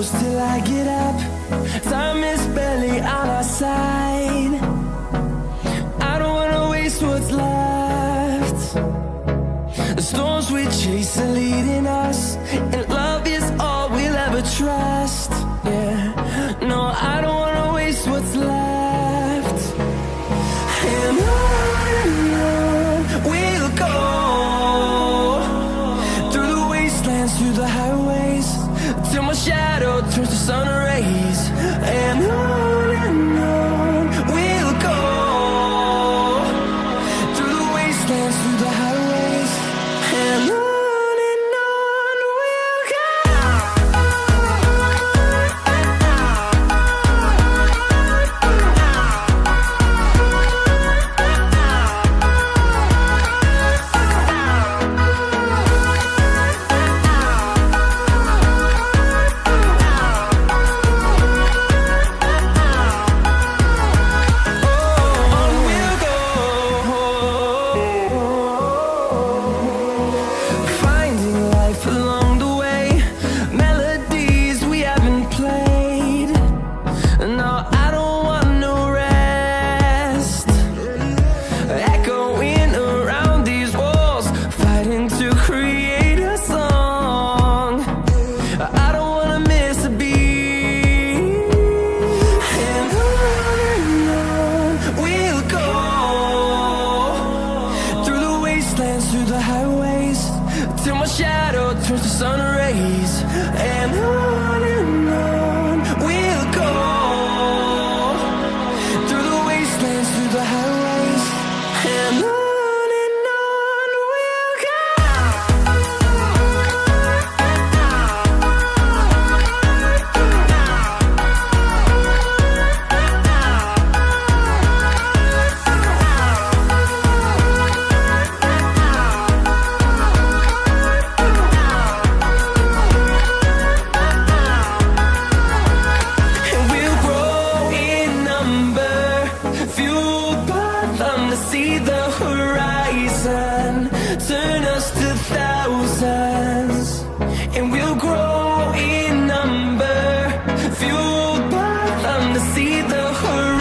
close till I get up. Time is barely on our side. I don't wanna waste what's left. The storms we chase are leading us, and love is all we'll ever trust. Yeah, no, I don't wanna waste what's left. And on we'll go, through the wastelands, through the highways, till my shadow turns to sun rays. And on we'll go, through the wastelands, through the highways, and on we'll go. Through the highways, till my shadow turns to sun rays. And on we'll go, through the wastelands, through the highways, and on we'll go. See the horizon, turn us to thousands, and we'll grow in number, fueled by them to see the horizon.